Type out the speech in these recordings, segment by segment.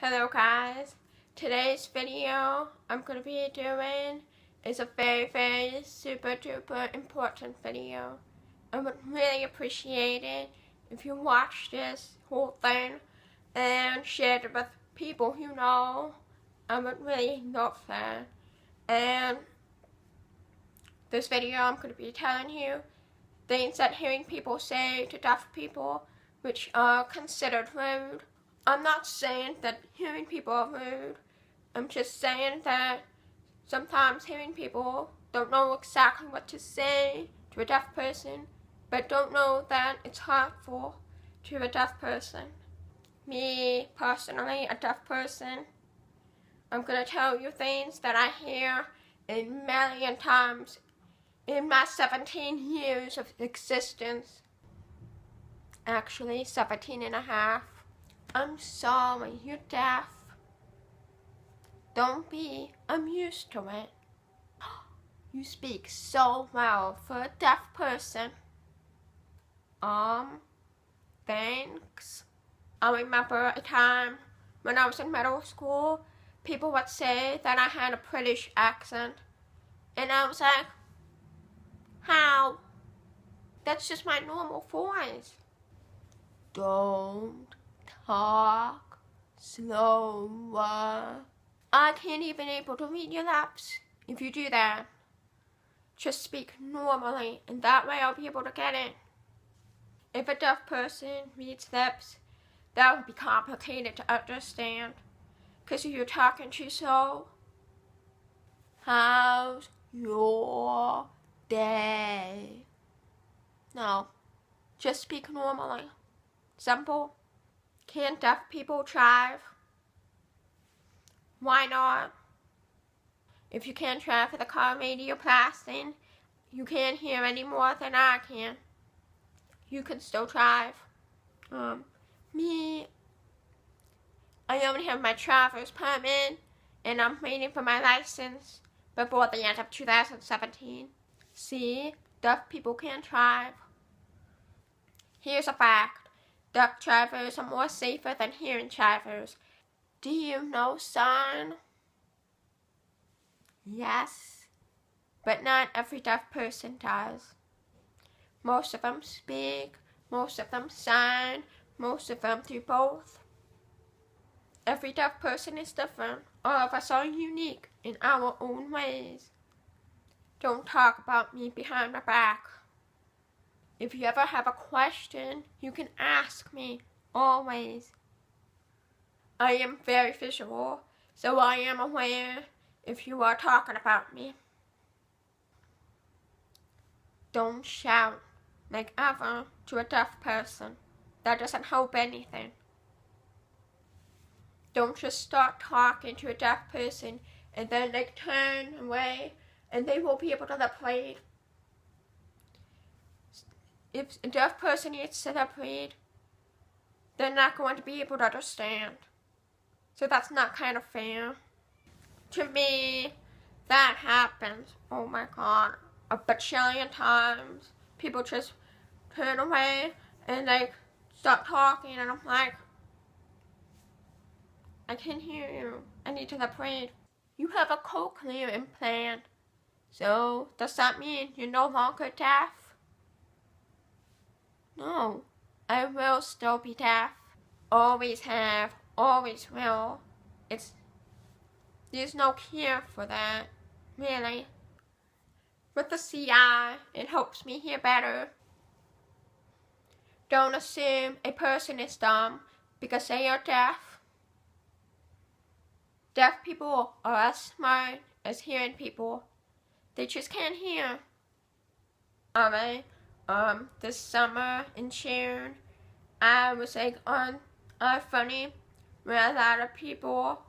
Hello guys, today's video I'm going to be doing is a very super duper important video. I would really appreciate it if you watch this whole thing and share it with people you know. I would really love that. And this video I'm going to be telling you things that hearing people say to deaf people which are considered rude. I'm not saying that hearing people are rude. I'm just saying that sometimes hearing people don't know exactly what to say to a deaf person, but don't know that it's hurtful to a deaf person. Me, personally, a deaf person, I'm gonna tell you things that I hear a million times in my 17 years of existence. Actually, 17 and a half. I'm sorry, you're deaf. Don't be. I'm used to it. You speak so well for a deaf person. Thanks. I remember a time when I was in middle school, people would say that I had a British accent. And I was like, how? That's just my normal voice. Don't talk slower. I can't even able to read your lips if you do that. Just speak normally and that way I'll be able to get it. If a deaf person reads lips, that would be complicated to understand. Because if you're talking too slow, how's your day? No, just speak normally. Simple. Can deaf people drive? Why not? If you can't drive with a car radio blasting, you can't hear any more than I can. You can still drive. Me, I only have my driver's permit, and I'm waiting for my license before the end of 2017. See, deaf people can't drive. Here's a fact. Deaf drivers are more safer than hearing drivers. Do you know, son? Yes, but not every deaf person does. Most of them speak, most of them sign, most of them do both. Every deaf person is different. All of us are unique in our own ways. Don't talk about me behind my back. If you ever have a question, you can ask me, always. I am very visual, so I am aware if you are talking about me. Don't shout like ever to a deaf person. That doesn't help anything. Don't just start talking to a deaf person and then they turn away and they won't be able to lip read. If a deaf person needs to lip read, they're not going to be able to understand. So that's not kind of fair. To me, that happens, oh my god, a bajillion times. People just turn away and they stop talking and I'm like, I can't hear you. I need to lip read. You have a cochlear implant. So, does that mean you're no longer deaf? No, I will still be deaf. Always have, always will. There's no cure for that, really. With the CI, it helps me hear better. Don't assume a person is dumb because they are deaf. Deaf people are as smart as hearing people. They just can't hear. Alright, this summer in June, I was like on iFunny where a lot of people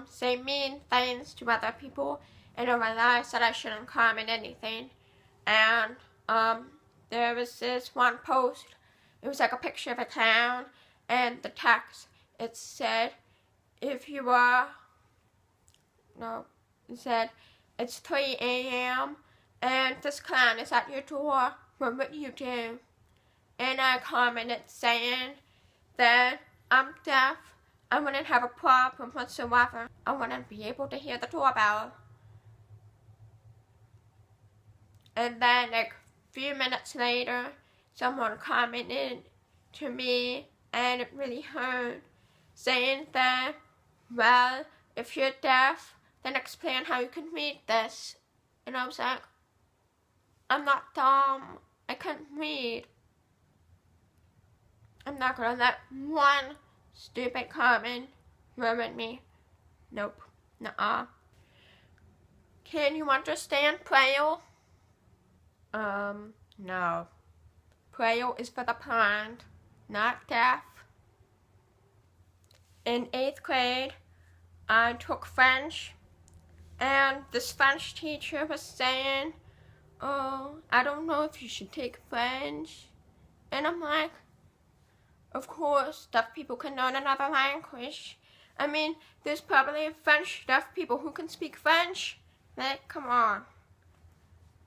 say mean things to other people, and I realized that I shouldn't comment anything. And there was this one post. It was like a picture of a clown, and the text, it said, it said, it's 3 a.m. and this clown is at your door. What would you do? and I commented saying that I'm deaf. I wouldn't have a problem whatsoever. I wouldn't be able to hear the doorbell. And then like a few minutes later, someone commented to me, and it really hurt, saying that, well, if you're deaf, then explain how you can read this. And I was like, I'm not dumb. I can't read. I'm not gonna let one stupid comment ruin me. Nope. Nuh-uh. Can you understand Braille? No. Braille is for the blind, not deaf. In 8th grade, I took French, and this French teacher was saying, oh, I don't know if you should take French. And I'm like, of course, deaf people can learn another language. I mean, there's probably French deaf people who can speak French. Like, come on.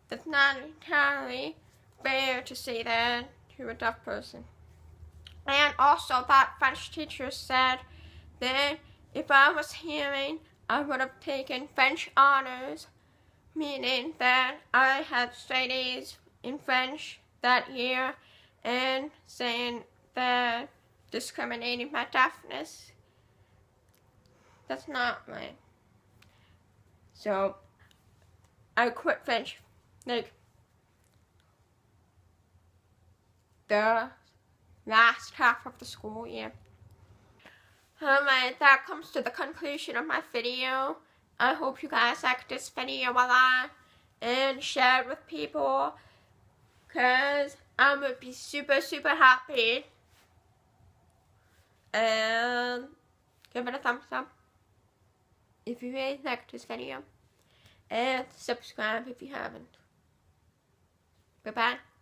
That's not entirely fair to say that to a deaf person. And also, that French teacher said that if I was hearing, I would have taken French honors, meaning that I had straight A's in French that year, and saying that discriminating my deafness. That's not right. So, I quit French, like, the last half of the school year. Alright, that comes to the conclusion of my video. I hope you guys liked this video a lot and share it with people, because I would be super, super happy. And give it a thumbs up if you really liked this video. And subscribe if you haven't. Bye-bye.